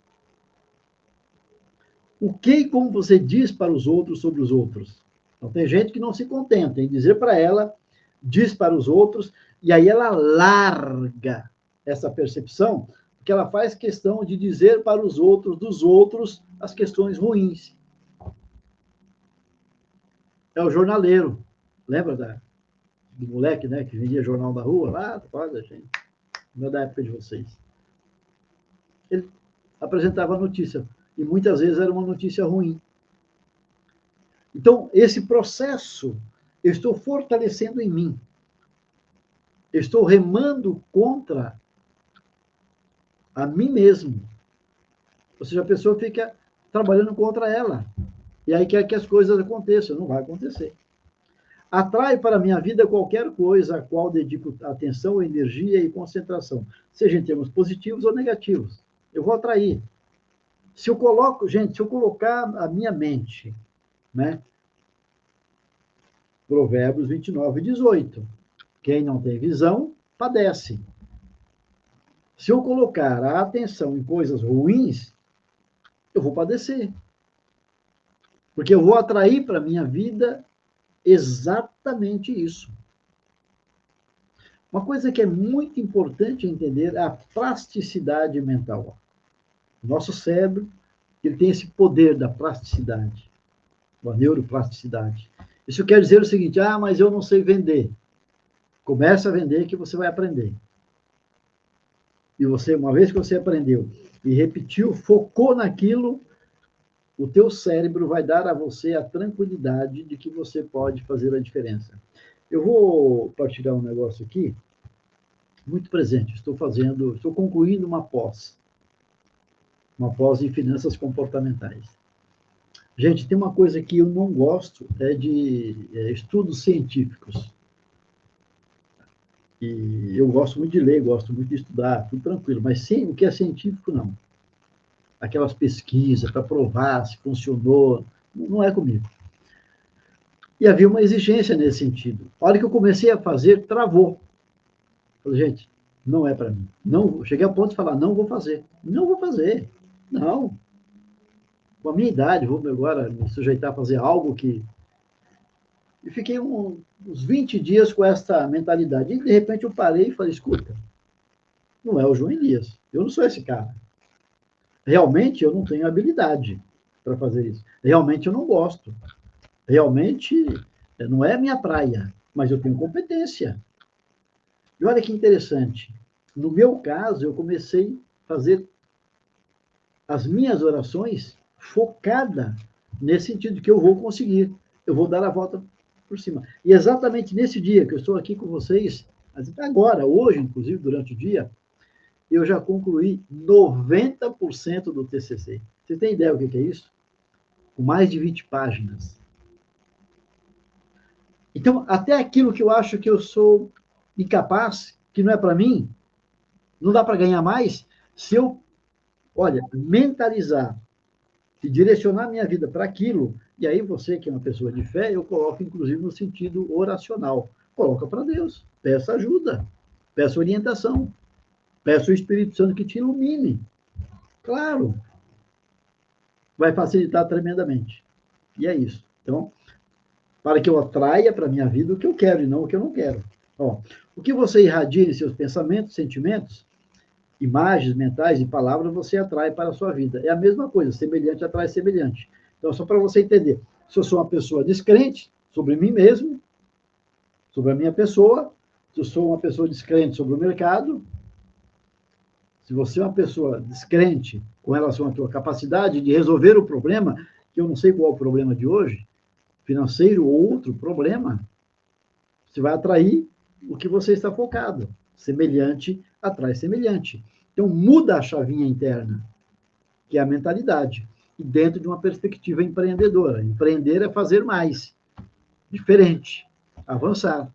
O que e como você diz para os outros sobre os outros? Então, tem gente que não se contenta em dizer para ela, diz para os outros, e aí ela larga essa percepção, porque ela faz questão de dizer para os outros, dos outros, as questões ruins. É o jornaleiro. Lembra do moleque, né, que vendia jornal da rua? Lá, olha, gente, não é da época de vocês. Ele apresentava a notícia, e muitas vezes era uma notícia ruim. Então, esse processo eu estou fortalecendo em mim. Eu estou remando contra a mim mesmo. Ou seja, a pessoa fica trabalhando contra ela. E aí quer que as coisas aconteçam. Não vai acontecer. Atrai para a minha vida qualquer coisa a qual dedico atenção, energia e concentração, seja em termos positivos ou negativos. Eu vou atrair. Se eu colocar a minha mente, né? Provérbios 29:18. Quem não tem visão, padece. Se eu colocar a atenção em coisas ruins, eu vou padecer. Porque eu vou atrair para a minha vida exatamente isso. Uma coisa que é muito importante entender é a plasticidade mental. O nosso cérebro, ele tem esse poder da plasticidade, a neuroplasticidade. Isso quer dizer o seguinte, mas eu não sei vender. Começa a vender que você vai aprender. E você, uma vez que você aprendeu e repetiu, focou naquilo, o teu cérebro vai dar a você a tranquilidade de que você pode fazer a diferença. Eu vou partilhar um negócio aqui, muito presente. Estou concluindo uma pós em finanças comportamentais. Gente, tem uma coisa que eu não gosto, é de estudos científicos. E eu gosto muito de ler, gosto muito de estudar, tudo tranquilo, mas o que é científico, não. Aquelas pesquisas para provar se funcionou, não é comigo. E havia uma exigência nesse sentido. A hora que eu comecei a fazer, travou. Falei, gente, não é para mim. Não, cheguei ao ponto de falar, não vou fazer. Não vou fazer. Não. com a minha idade, vou agora me sujeitar a fazer algo que... E fiquei uns 20 dias com essa mentalidade. E, de repente, eu parei e falei, escuta, não é o João Elias. Eu não sou esse cara. Realmente, eu não tenho habilidade para fazer isso. Realmente, eu não gosto. Realmente, não é a minha praia, mas eu tenho competência. E olha que interessante. No meu caso, eu comecei a fazer as minhas orações focada nesse sentido que eu vou conseguir. Eu vou dar a volta por cima. E exatamente nesse dia que eu estou aqui com vocês, agora, hoje, inclusive, durante o dia, eu já concluí 90% do TCC. Você tem ideia do que é isso? Com mais de 20 páginas. Então, até aquilo que eu acho que eu sou incapaz, que não é para mim, não dá para ganhar mais, se eu, olha, mentalizar e direcionar minha vida para aquilo, e aí você, que é uma pessoa de fé, eu coloco, inclusive, no sentido oracional. Coloca para Deus, peça ajuda, peça orientação, peça o Espírito Santo que te ilumine. Claro, vai facilitar tremendamente. E é isso. Então, para que eu atraia para a minha vida o que eu quero e não o que eu não quero. Ó, o que você irradia em seus pensamentos, sentimentos, imagens mentais e palavras, você atrai para a sua vida. É a mesma coisa, semelhante atrai semelhante. Então, só para você entender, se eu sou uma pessoa descrente sobre mim mesmo, sobre a minha pessoa, se eu sou uma pessoa descrente sobre o mercado, se você é uma pessoa descrente com relação à sua capacidade de resolver o problema, que eu não sei qual é o problema de hoje, financeiro ou outro problema, você vai atrair o que você está focado. Semelhante atrai semelhante. Então, muda a chavinha interna, que é a mentalidade, e dentro de uma perspectiva empreendedora. Empreender é fazer mais, diferente, avançar.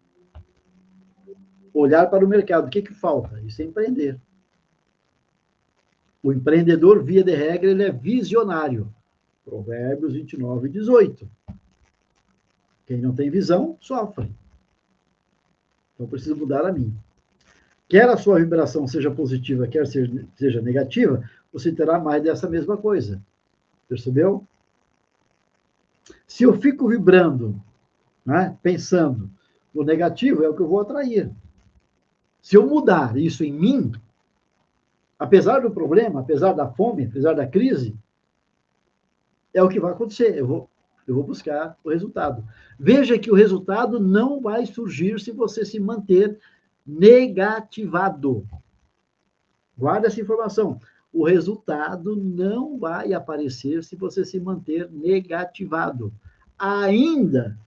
Olhar para o mercado, o que falta? Isso é empreender. O empreendedor, via de regra, ele é visionário. Provérbios 29 e 18. Quem não tem visão, sofre. Então, preciso mudar a mim. Quer a sua vibração seja positiva, quer seja negativa, você terá mais dessa mesma coisa. Percebeu? Se eu fico vibrando, né, pensando no negativo, é o que eu vou atrair. Se eu mudar isso em mim, apesar do problema, apesar da fome, apesar da crise, é o que vai acontecer. Eu vou buscar o resultado. Veja que o resultado não vai surgir se você se manter negativado. Guarda essa informação. O resultado não vai aparecer se você se manter negativado. Ainda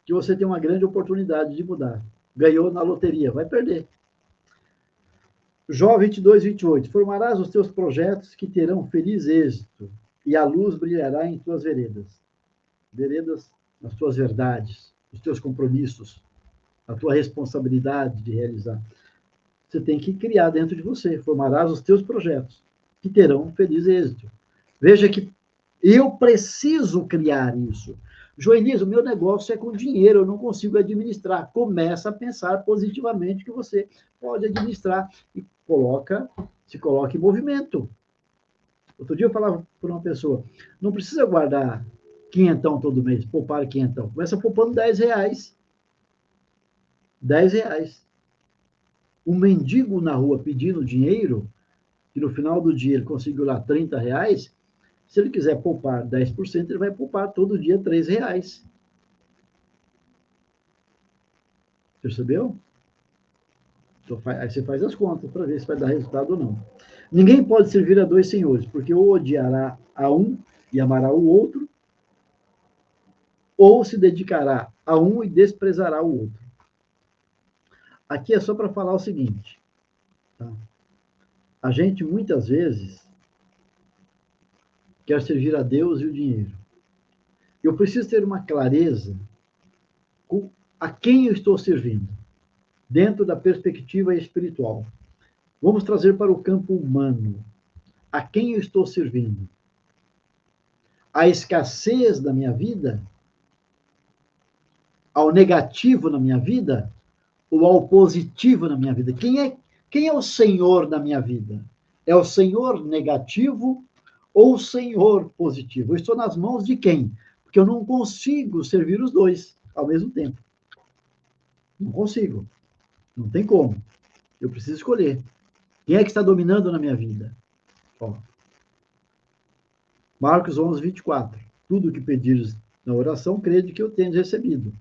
que você tenha uma grande oportunidade de mudar. Ganhou na loteria, vai perder. Jó 22, 28. Formarás os teus projetos que terão feliz êxito, e a luz brilhará em tuas veredas. Veredas nas tuas verdades, os teus compromissos, a tua responsabilidade de realizar. Você tem que criar dentro de você. Formarás os teus projetos, que terão feliz êxito. Veja que eu preciso criar isso. Joelis, o meu negócio é com dinheiro, eu não consigo administrar. Começa a pensar positivamente que você pode administrar e se coloca em movimento. Outro dia eu falava para uma pessoa, não precisa guardar quinhentão todo mês, poupar quinhentão. Começa poupando R$10. R$10. Um mendigo na rua pedindo dinheiro, e no final do dia ele conseguiu lá R$30, se ele quiser poupar 10%, ele vai poupar todo dia R$3. Percebeu? Então, aí você faz as contas para ver se vai dar resultado ou não. Ninguém pode servir a dois senhores, porque ou odiará a um e amará o outro, ou se dedicará a um e desprezará o outro. Aqui é só para falar o seguinte. Tá? A gente, muitas vezes, quer servir a Deus e o dinheiro. Eu preciso ter uma clareza com a quem eu estou servindo, dentro da perspectiva espiritual. Vamos trazer para o campo humano. A quem eu estou servindo? A escassez da minha vida? Ao negativo na minha vida? Ou ao positivo na minha vida? Quem é o Senhor na minha vida? É o Senhor negativo ou Senhor positivo. Eu estou nas mãos de quem? Porque eu não consigo servir os dois ao mesmo tempo. Não consigo. Não tem como. Eu preciso escolher. Quem é que está dominando na minha vida? Ó, Marcos 11, 24. Tudo o que pedires na oração, crede que eu tenho recebido.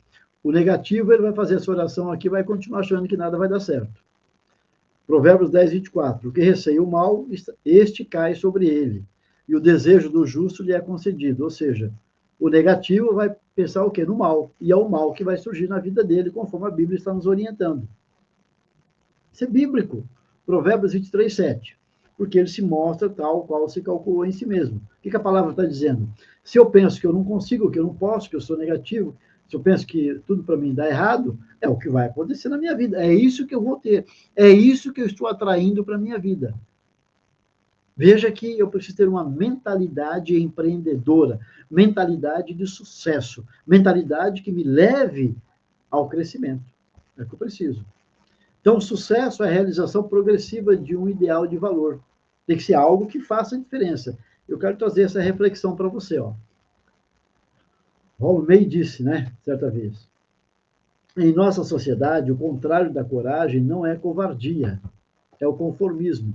O negativo, ele vai fazer essa oração aqui e vai continuar achando que nada vai dar certo. Provérbios 10, 24. O que receia o mal, este cai sobre ele. E o desejo do justo lhe é concedido. Ou seja, o negativo vai pensar o quê? No mal. E é o mal que vai surgir na vida dele, conforme a Bíblia está nos orientando. Isso é bíblico. Provérbios 23, 7. Porque ele se mostra tal qual se calculou em si mesmo. O que a palavra está dizendo? Se eu penso que eu não consigo, que eu não posso, que eu sou negativo, se eu penso que tudo para mim dá errado, é o que vai acontecer na minha vida. É isso que eu vou ter. É isso que eu estou atraindo para a minha vida. Veja que eu preciso ter uma mentalidade empreendedora, mentalidade de sucesso, mentalidade que me leve ao crescimento. É o que eu preciso. Então, sucesso é a realização progressiva de um ideal de valor. Tem que ser algo que faça diferença. Eu quero trazer essa reflexão para você. Rollo May disse, né, certa vez, em nossa sociedade, o contrário da coragem não é covardia, é o conformismo.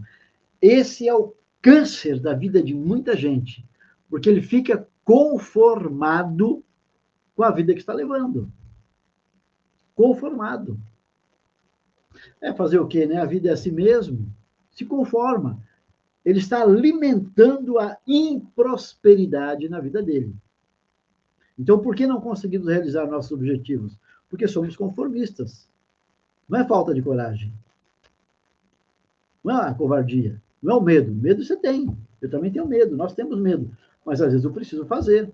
Esse é o câncer da vida de muita gente, porque ele fica conformado com a vida que está levando. Conformado. É fazer o quê, né? A vida é assim mesmo. Se conforma. Ele está alimentando a improsperidade na vida dele. Então, por que não conseguimos realizar nossos objetivos? Porque somos conformistas. Não é falta de coragem. Não é a covardia. Não é o medo. Medo você tem. Eu também tenho medo. Nós temos medo. Mas, às vezes, eu preciso fazer.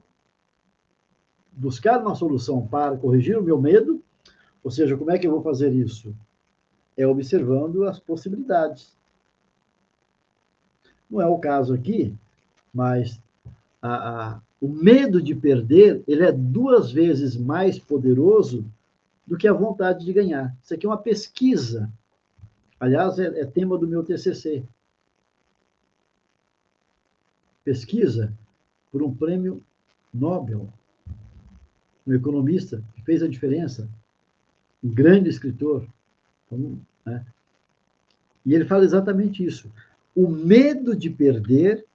Buscar uma solução para corrigir o meu medo. Ou seja, como é que eu vou fazer isso? É observando as possibilidades. Não é o caso aqui, mas o medo de perder, ele é 2 vezes mais poderoso do que a vontade de ganhar. Isso aqui é uma pesquisa. Aliás, é tema do meu TCC. Pesquisa por um prêmio Nobel, um economista que fez a diferença, um grande escritor. Né? E ele fala exatamente isso. O medo de perder,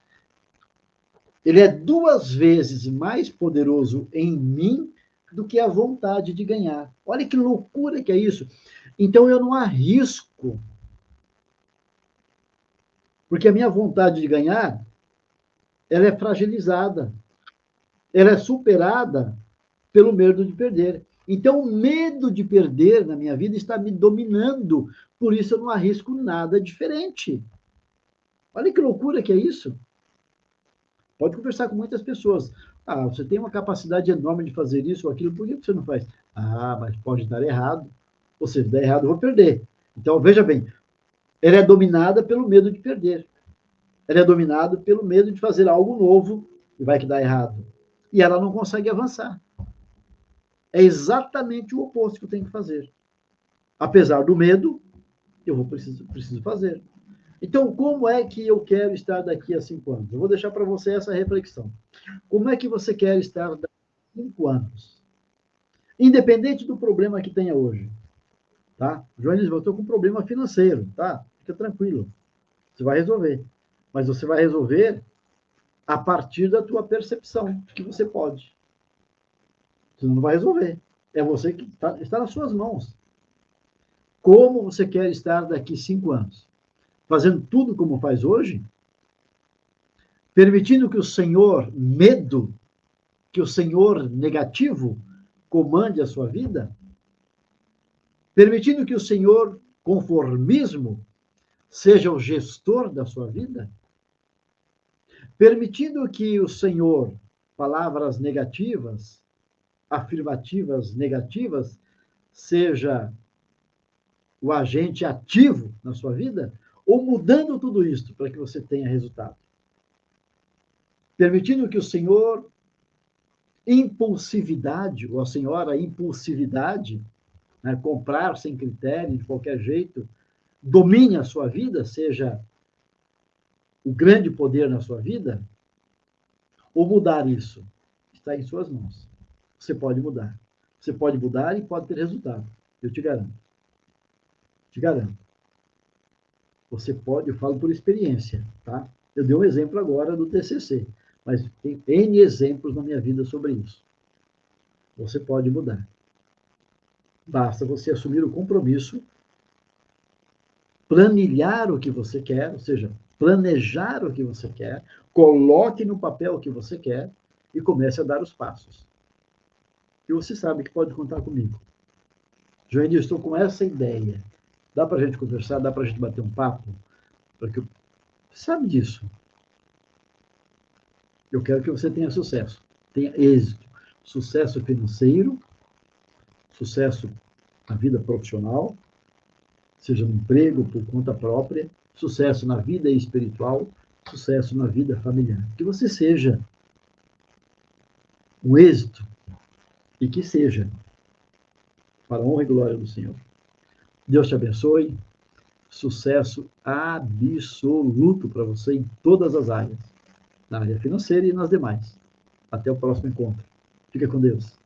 ele é 2 vezes mais poderoso em mim do que a vontade de ganhar. Olha que loucura que é isso. Então eu não arrisco, porque a minha vontade de ganhar, ela é fragilizada, ela é superada pelo medo de perder. Então o medo de perder na minha vida está me dominando, por isso eu não arrisco nada diferente. Olha que loucura que é isso. Pode conversar com muitas pessoas. Ah, você tem uma capacidade enorme de fazer isso ou aquilo, por que você não faz? Ah, mas pode dar errado. Ou seja, se der errado, eu vou perder. Então, veja bem, ela é dominada pelo medo de perder. Ela é dominada pelo medo de fazer algo novo e vai que dá errado. E ela não consegue avançar. É exatamente o oposto que eu tenho que fazer. Apesar do medo, eu preciso fazer. Então, como é que eu quero estar daqui a 5 anos? Eu vou deixar para você essa reflexão. Como é que você quer estar daqui a 5 anos? Independente do problema que tenha hoje. Tá? Joanes, eu estou com um problema financeiro, tá? Fica tranquilo. Você vai resolver. Mas você vai resolver a partir da tua percepção de que você pode. Você não vai resolver. É você que está nas suas mãos. Como você quer estar daqui a 5 anos? Fazendo tudo como faz hoje? Permitindo que o Senhor medo, que o Senhor negativo comande a sua vida? Permitindo que o Senhor conformismo seja o gestor da sua vida? Permitindo que o Senhor, palavras negativas, afirmativas negativas, seja o agente ativo na sua vida? Ou mudando tudo isso para que você tenha resultado? Permitindo que o Senhor, impulsividade, ou a senhora impulsividade, né, comprar sem critério, de qualquer jeito, domine a sua vida, seja o grande poder na sua vida? ou mudar isso? Está em suas mãos. Você pode mudar. Você pode mudar e pode ter resultado. Eu te garanto. Te garanto. Você pode, eu falo por experiência, tá? Eu dei um exemplo agora do TCC, mas tem N exemplos na minha vida sobre isso. Você pode mudar. Basta você assumir o compromisso, planilhar o que você quer, ou seja, planejar o que você quer, coloque no papel o que você quer e comece a dar os passos. E você sabe que pode contar comigo. Joanny, eu estou com essa ideia. Dá para a gente conversar, dá para a gente bater um papo? Porque eu... sabe disso. Eu quero que você tenha sucesso, tenha êxito. Sucesso financeiro, sucesso na vida profissional, seja no emprego, por conta própria, sucesso na vida espiritual, sucesso na vida familiar. Que você seja um êxito e que seja para a honra e glória do Senhor. Deus te abençoe. Sucesso absoluto para você em todas as áreas, na área financeira e nas demais. Até o próximo encontro. Fica com Deus.